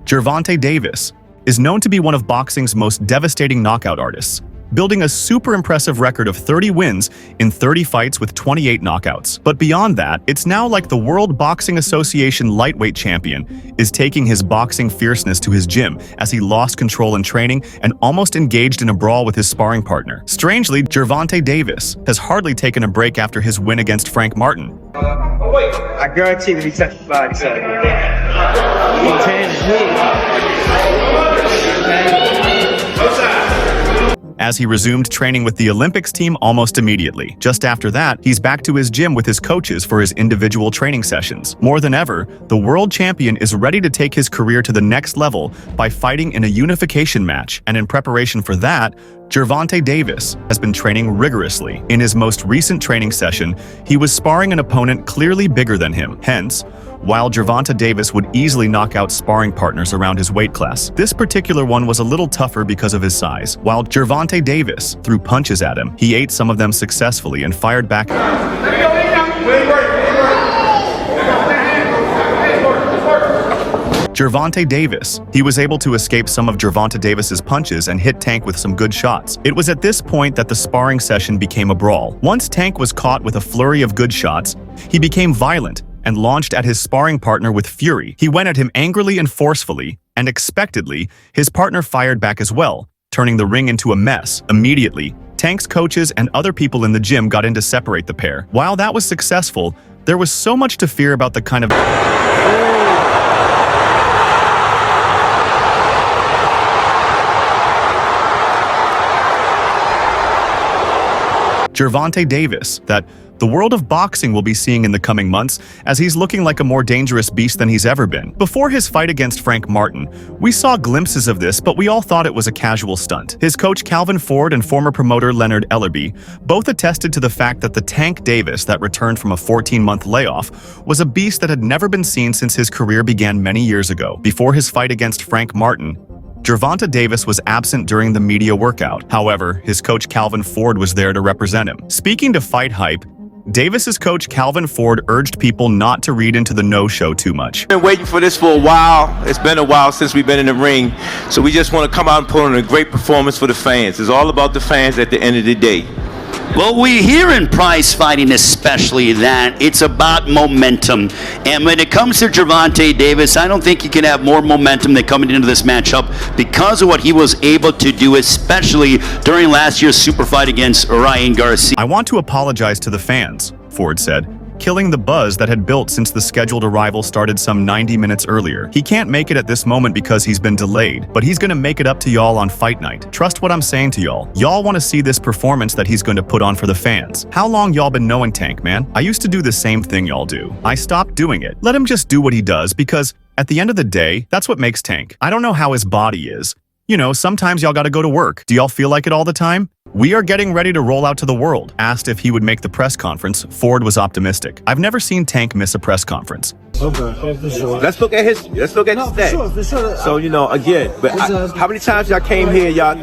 Gervonta Davis is known to be one of boxing's most devastating knockout artists, building a super impressive record of 30 wins in 30 fights with 28 knockouts. But beyond that, it's now like the World Boxing Association lightweight champion is taking his boxing fierceness to his gym as he lost control in training and almost engaged in a brawl with his sparring partner. Strangely, Gervonta Davis has hardly taken a break after his win against Frank Martin. I guarantee that he touched the body, so. As he resumed training with the Olympics team almost immediately. Just after that, he's back to his gym with his coaches for his individual training sessions. More than ever, the world champion is ready to take his career to the next level by fighting in a unification match, and in preparation for that, Gervonta Davis has been training rigorously. In his most recent training session, he was sparring an opponent clearly bigger than him. Hence, while Gervonta Davis would easily knock out sparring partners around his weight class, this particular one was a little tougher because of his size. While Gervonta Davis threw punches at him, he ate some of them successfully and fired back. Gervonta Davis. He was able to escape some of Gervonta Davis's punches and hit Tank with some good shots. It was at this point that the sparring session became a brawl. Once Tank was caught with a flurry of good shots, he became violent and launched at his sparring partner with fury. He went at him angrily and forcefully, and expectedly, his partner fired back as well, turning the ring into a mess. Immediately, Tank's coaches and other people in the gym got in to separate the pair. While that was successful, there was so much to fear about the kind of Gervonta Davis that the world of boxing will be seeing in the coming months, as he's looking like a more dangerous beast than he's ever been. Before his fight against Frank Martin, we saw glimpses of this, but we all thought it was a casual stunt. His coach Calvin Ford and former promoter Leonard Ellerby both attested to the fact that the Tank Davis that returned from a 14-month layoff was a beast that had never been seen since his career began many years ago. Before his fight against Frank Martin, Gervonta Davis was absent during the media workout. However, his coach Calvin Ford was there to represent him. Speaking to Fight Hype, Davis's coach Calvin Ford urged people not to read into the no-show too much. Been waiting for this for a while. It's been a while since we've been in the ring, so we just want to come out and put on a great performance for the fans. It's all about the fans at the end of the day. Well, we hear in prize fighting especially that it's about momentum. And when it comes to Gervonta Davis, I don't think you can have more momentum than coming into this matchup because of what he was able to do, especially during last year's super fight against Ryan Garcia. I want to apologize to the fans, Ford said, killing the buzz that had built since the scheduled arrival started some 90 minutes earlier. He can't make it at this moment because he's been delayed, but he's gonna make it up to y'all on fight night. Trust what I'm saying to y'all. Y'all want to see this performance that he's going to put on for the fans. How long y'all been knowing Tank, man? I used to do the same thing y'all do. I stopped doing it. Let him just do what he does, because at the end of the day, that's what makes Tank. I don't know how his body is. You know, sometimes y'all gotta go to work. Do y'all feel like it all the time? We are getting ready to roll out to the world. Asked if he would make the press conference, Ford was optimistic. I've never seen Tank miss a press conference. Okay, for sure. Let's look at his stats. For sure. So, you know, again, but how many times y'all came here, y'all,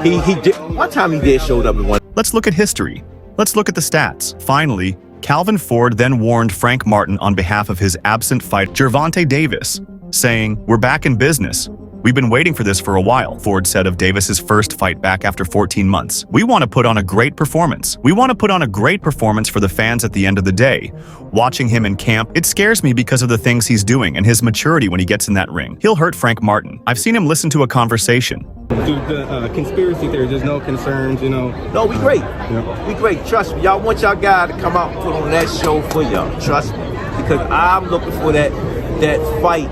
he did, one time he did showed up in one. Let's look at history. Let's look at the stats. Finally, Calvin Ford then warned Frank Martin on behalf of his absent fighter, Gervonta Davis, saying, "We're back in business. We've been waiting for this for a while," Ford said of Davis's first fight back after 14 months. "We want to put on a great performance. We want to put on a great performance for the fans at the end of the day. Watching him in camp, it scares me because of the things he's doing and his maturity when he gets in that ring. He'll hurt Frank Martin. I've seen him listen to a conversation." Dude, the conspiracy theory, there's no concerns, you know. No, we great. Yeah. We great. Trust me. Y'all want y'all guy to come out and put on that show for y'all. Trust me. Because I'm looking for that fight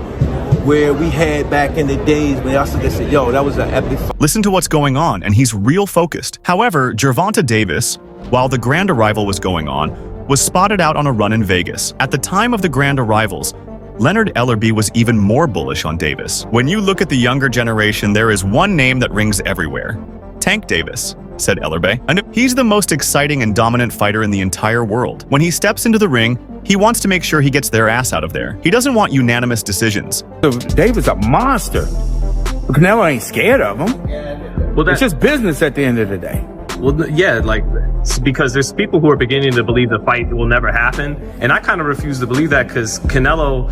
where we had back in the days when y'all said, yo, that was an epic fight. Listen to what's going on, and he's real focused. However, Gervonta Davis, while the grand arrival was going on, was spotted out on a run in Vegas. At the time of the grand arrivals, Leonard Ellerby was even more bullish on Davis. When you look at the younger generation, there is one name that rings everywhere. Tank Davis, said Ellerby. And he's the most exciting and dominant fighter in the entire world. When he steps into the ring, he wants to make sure he gets their ass out of there. He doesn't want unanimous decisions. So Davis a monster. Canelo ain't scared of him. Well, it's just business at the end of the day. Well, yeah, like, because there's people who are beginning to believe the fight will never happen. And I kind of refuse to believe that because Canelo,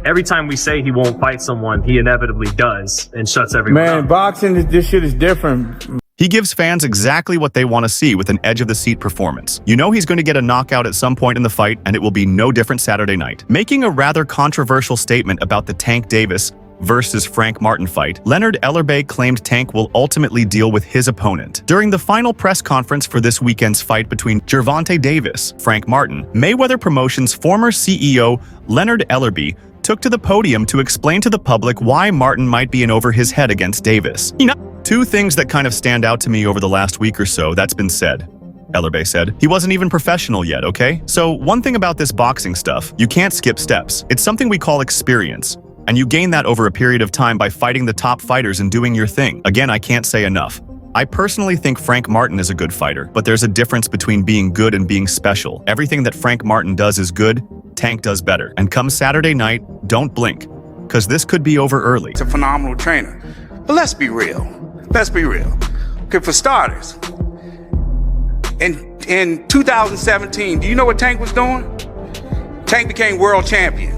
every time we say he won't fight someone, he inevitably does and shuts everyone Man, up. boxing, this shit is different. He gives fans exactly what they want to see with an edge-of-the-seat performance. You know he's going to get a knockout at some point in the fight, and it will be no different Saturday night. Making a rather controversial statement about the Tank Davis versus Frank Martin fight, Leonard Ellerbe claimed Tank will ultimately deal with his opponent. During the final press conference for this weekend's fight between Gervonta Davis, Frank Martin, Mayweather Promotions' former CEO Leonard Ellerbe took to the podium to explain to the public why Martin might be in over his head against Davis. Two things that kind of stand out to me over the last week or so that's been said. Ellerbe said, he wasn't even professional yet, okay? So one thing about this boxing stuff, you can't skip steps. It's something we call experience. And you gain that over a period of time by fighting the top fighters and doing your thing. Again, I can't say enough. I personally think Frank Martin is a good fighter, but there's a difference between being good and being special. Everything that Frank Martin does is good, Tank does better. And come Saturday night, don't blink, because this could be over early. He's a phenomenal trainer. But let's be real. Let's be real. Okay, for starters, in 2017, do you know what Tank was doing? Tank became world champion.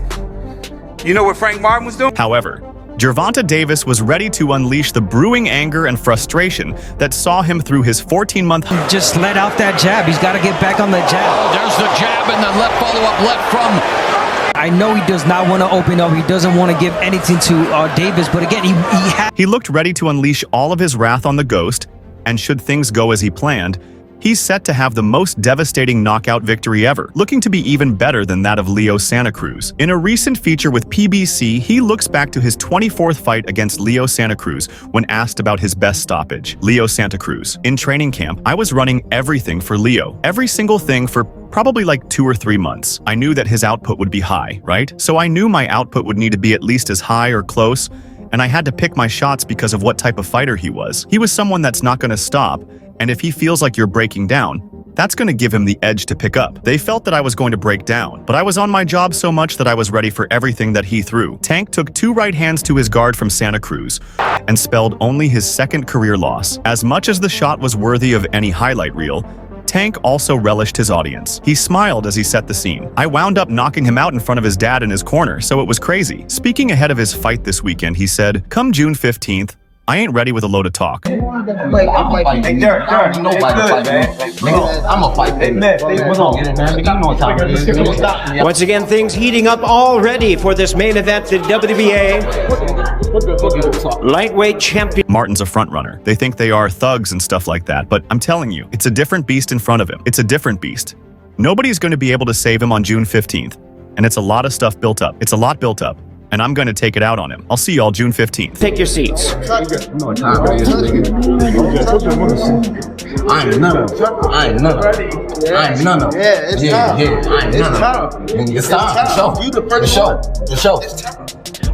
You know what Frank Martin was doing? However, Gervonta Davis was ready to unleash the brewing anger and frustration that saw him through his 14-month... Just let out that jab. He's got to get back on the jab. Oh, there's the jab and the left follow-up left from... I know he does not want to open up. He doesn't want to give anything to Davis, but again, He looked ready to unleash all of his wrath on the Ghost, and should things go as he planned, he's set to have the most devastating knockout victory ever, looking to be even better than that of Leo Santa Cruz. In a recent feature with PBC, he looks back to his 24th fight against Leo Santa Cruz when asked about his best stoppage. Leo Santa Cruz. In training camp, I was running everything for Leo. Every single thing for probably like 2 or 3 months. I knew that his output would be high, right? So I knew my output would need to be at least as high or close, and I had to pick my shots because of what type of fighter he was. He was someone that's not going to stop, and if he feels like you're breaking down, that's going to give him the edge to pick up. They felt that I was going to break down, but I was on my job so much that I was ready for everything that he threw. Tank took 2 right hands to his guard from Santa Cruz and spelled only his 2nd career loss. As much as the shot was worthy of any highlight reel, Tank also relished his audience. He smiled as he set the scene. I wound up knocking him out in front of his dad in his corner, so it was crazy. Speaking ahead of his fight this weekend, he said, "Come June 15th, I ain't ready with a load of talk." Wait, I'm fighting. Derek, nobody fight. I'm a fight. Once again, things heating up already for this main event, the WBA lightweight champion. Martin's a frontrunner. They think they are thugs and stuff like that, but I'm telling you, it's a different beast in front of him. It's a different beast. Nobody's going to be able to save him on June 15th, and it's a lot of stuff built up. It's a lot built up, and I'm going to take it out on him. I'll see y'all June 15th. Take your seats. I ain't none of them. I ain't none of them. Yeah, it's time. It's time. For sure.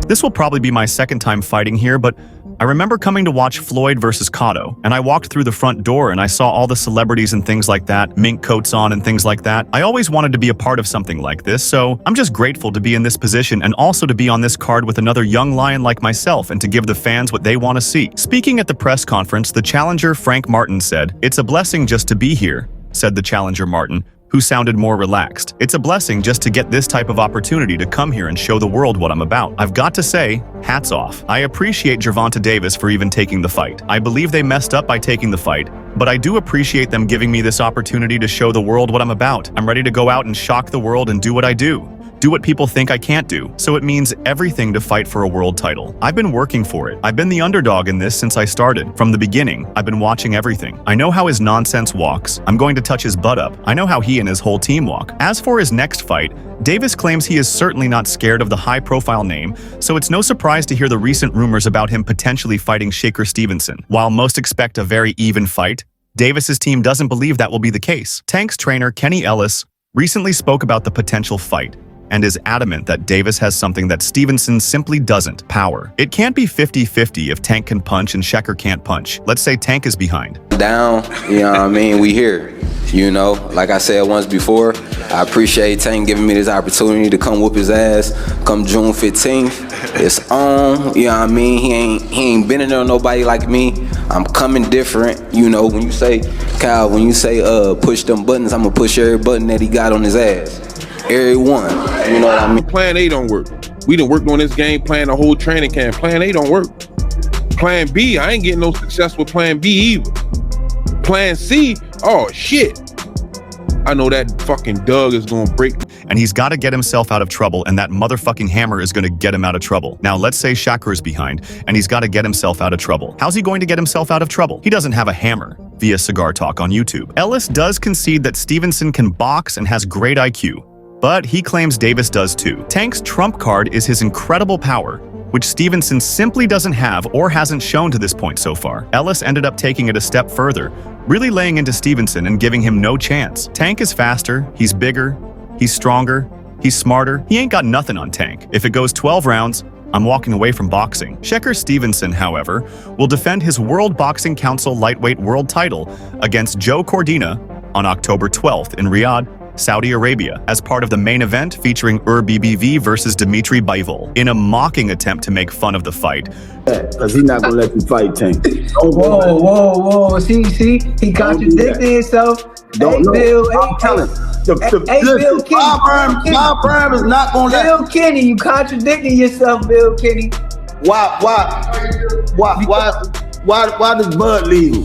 This will probably be my 2nd time fighting here, but I remember coming to watch Floyd versus Cotto, and I walked through the front door and I saw all the celebrities and things like that, mink coats on and things like that. I always wanted to be a part of something like this, so I'm just grateful to be in this position and also to be on this card with another young lion like myself and to give the fans what they want to see. Speaking at the press conference, the challenger Frank Martin said, "It's a blessing just to be here," said the challenger Martin, who sounded more relaxed. "It's a blessing just to get this type of opportunity to come here and show the world what I'm about. I've got to say, hats off. I appreciate Gervonta Davis for even taking the fight. I believe they messed up by taking the fight, but I do appreciate them giving me this opportunity to show the world what I'm about. I'm ready to go out and shock the world and do what I do. Do what people think I can't do. So it means everything to fight for a world title. I've been working for it. I've been the underdog in this since I started. From the beginning, I've been watching everything. I know how his nonsense walks. I'm going to touch his butt up. I know how he and his whole team walk." As for his next fight, Davis claims he is certainly not scared of the high-profile name, so it's no surprise to hear the recent rumors about him potentially fighting Shakur Stevenson. While most expect a very even fight, Davis's team doesn't believe that will be the case. Tank's trainer, Kenny Ellis, recently spoke about the potential fight and is adamant that Davis has something that Stevenson simply doesn't: power. It can't be 50-50 if Tank can punch and Shakur can't punch. Let's say Tank is behind. Down, you know what I mean? We here. You know, like I said once before, I appreciate Tank giving me this opportunity to come whoop his ass come June 15th. It's on, you know what I mean? He ain't been in there with nobody like me. I'm coming different. You know, when you say, Kyle, when you say push them buttons, I'm gonna push every button that he got on his ass. Every one, you know what I mean? Plan A don't work. We done worked on this game plan the whole training camp. Plan A don't work. Plan B, I ain't getting no success with plan B either. Plan C, oh shit. I know that fucking Doug is gonna break. And he's got to get himself out of trouble, and that motherfucking hammer is going to get him out of trouble. Now, let's say Shakur's behind, and he's got to get himself out of trouble. How's he going to get himself out of trouble? He doesn't have a hammer. Via Cigar Talk on YouTube. Ellis does concede that Stevenson can box and has great IQ, but he claims Davis does too. Tank's trump card is his incredible power, which Stevenson simply doesn't have or hasn't shown to this point so far. Ellis ended up taking it a step further, really laying into Stevenson and giving him no chance. Tank is faster, he's bigger, he's stronger, he's smarter. He ain't got nothing on Tank. If it goes 12 rounds, I'm walking away from boxing. Shakur Stevenson, however, will defend his World Boxing Council lightweight world title against Joe Cordina on October 12th in Riyadh, Saudi Arabia, as part of the main event featuring BBV versus Dimitri Bivol, in a mocking attempt to make fun of the fight. Because he's not going to let you fight Tank. Whoa. See? He contradicted himself. I'm telling Bill Kenny. Bob Bram is not going to let Bill Kenny, you contradicting yourself, Bill Kenny. Why does Bud leave him?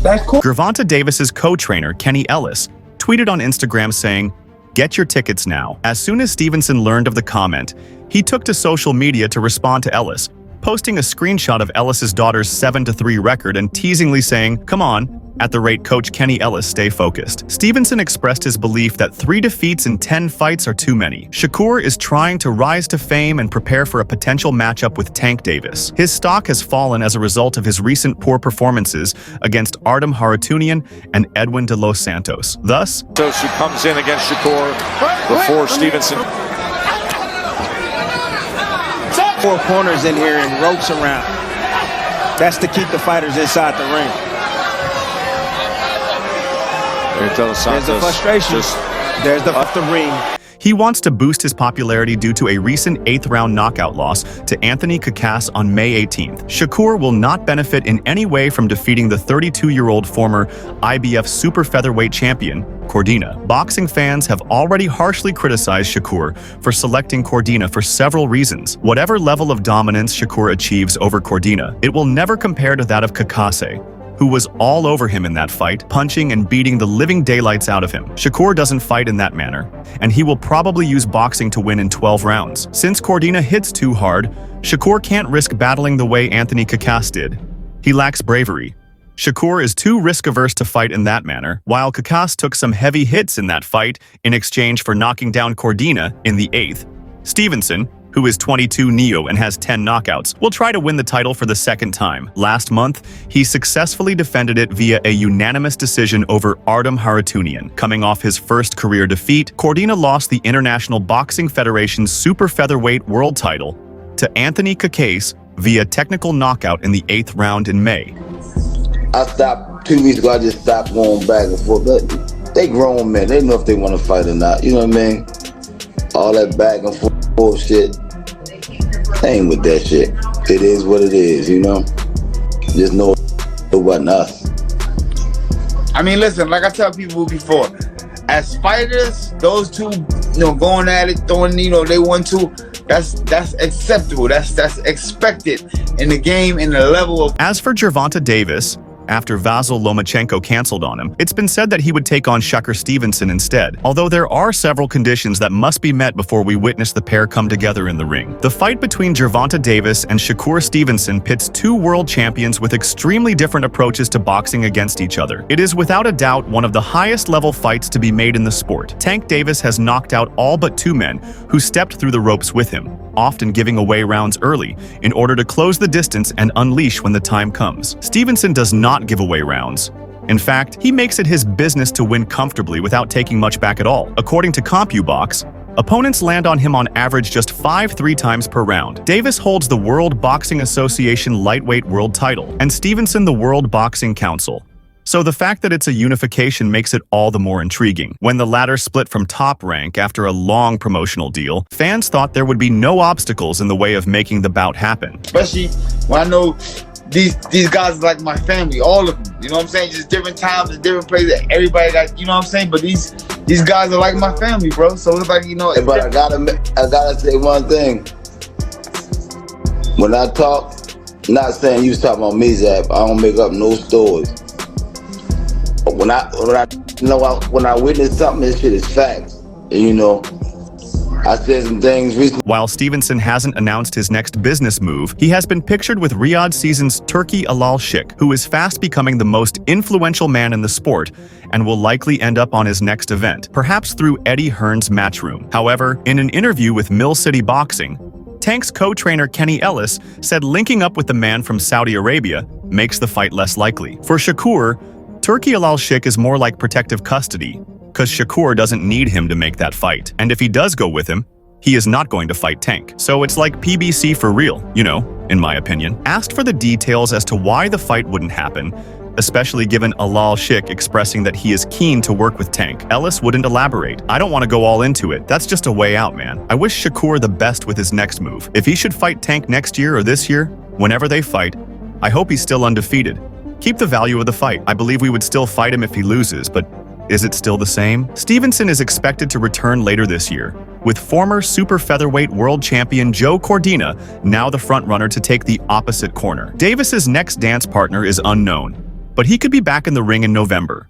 That's cool. Gervonta Davis's co-trainer, Kenny Ellis, tweeted on Instagram saying, "Get your tickets now." As soon as Stevenson learned of the comment, he took to social media to respond to Ellis, posting a screenshot of Ellis's daughter's 7-3 record and teasingly saying, "Come on, at the rate Coach Kenny Ellis, stay focused." Stevenson expressed his belief that 3 defeats in 10 fights are too many. Shakur is trying to rise to fame and prepare for a potential matchup with Tank Davis. His stock has fallen as a result of his recent poor performances against Artem Haratunian and Edwin de Los Santos. Thus, so she comes in against Shakur before Stevenson. 4 corners in here and ropes around. That's to keep the fighters inside the ring. There's the frustration. There's the ring. he wants to boost his popularity due to a recent 8th-round knockout loss to Anthony Cacace on May 18th. Shakur will not benefit in any way from defeating the 32-year-old former IBF super featherweight champion, Cordina. Boxing fans have already harshly criticized Shakur for selecting Cordina for several reasons. Whatever level of dominance Shakur achieves over Cordina, it will never compare to that of Cacace, who was all over him in that fight, punching and beating the living daylights out of him. Shakur doesn't fight in that manner, and he will probably use boxing to win in 12 rounds. Since Cordina hits too hard, Shakur can't risk battling the way Anthony Cacace did. He lacks bravery. Shakur is too risk-averse to fight in that manner, while Cacace took some heavy hits in that fight in exchange for knocking down Cordina in the 8th. Stevenson, who is 22 Neo and has 10 knockouts, will try to win the title for the second time. Last month, he successfully defended it via a unanimous decision over Artem Haratunian. Coming off his first career defeat, Cordina lost the International Boxing Federation's super featherweight world title to Anthony Cacace via technical knockout in the 8th round in May. I stopped 2 weeks ago. I just stopped going back and forth. But they grown men. They know if they want to fight or not. You know what I mean? All that back and forth bullshit. They ain't with that shit. It is what it is, you know? Just know it wasn't us. I mean, listen, like I tell people before, as fighters, those two, going at it, throwing, they 1-2, that's acceptable. That's expected in the game, in the level of. As for Gervonta Davis, after Vasyl Lomachenko canceled on him, it's been said that he would take on Shakur Stevenson instead, although there are several conditions that must be met before we witness the pair come together in the ring. The fight between Gervonta Davis and Shakur Stevenson pits two world champions with extremely different approaches to boxing against each other. It is without a doubt one of the highest level fights to be made in the sport. Tank Davis has knocked out all but 2 men who stepped through the ropes with him, often giving away rounds early in order to close the distance and unleash when the time comes. Stevenson does not give away rounds. In fact, he makes it his business to win comfortably without taking much back at all. According to CompuBox, opponents land on him on average just 5 times per round. Davis holds the World Boxing Association lightweight world title, and Stevenson the World Boxing Council. So the fact that it's a unification makes it all the more intriguing. When the latter split from Top Rank after a long promotional deal, fans thought there would be no obstacles in the way of making the bout happen. Especially when I know these guys are like my family, all of them. You know what I'm saying? Just different times and different places. Everybody got, you know what I'm saying? But these these guys are like my family, bro. So it's like, you know. But I gotta say one thing. When I talk, not saying you was talking about me, Zap. I don't make up no stories. But when I witness something, this shit is facts. And you know, I said some things recently. While Stevenson hasn't announced his next business move, he has been pictured with Riyadh Season's Turki Al-Sheikh, who is fast becoming the most influential man in the sport and will likely end up on his next event, perhaps through Eddie Hearn's Matchroom. However, in an interview with Mill City Boxing, Tank's co-trainer Kenny Ellis said linking up with the man from Saudi Arabia makes the fight less likely. For Shakur, Turki Al-Sheikh is more like protective custody, because Shakur doesn't need him to make that fight. And if he does go with him, he is not going to fight Tank. So it's like PBC for real, you know, in my opinion. Asked for the details as to why the fight wouldn't happen, especially given Al-Sheikh expressing that he is keen to work with Tank, Ellis wouldn't elaborate. I don't want to go all into it. That's just a way out, man. I wish Shakur the best with his next move. If he should fight Tank next year or this year, whenever they fight, I hope he's still undefeated. Keep the value of the fight. I believe we would still fight him if he loses, but is it still the same? Stevenson is expected to return later this year, with former super featherweight world champion Joe Cordina now the frontrunner to take the opposite corner. Davis's next dance partner is unknown, but he could be back in the ring in November.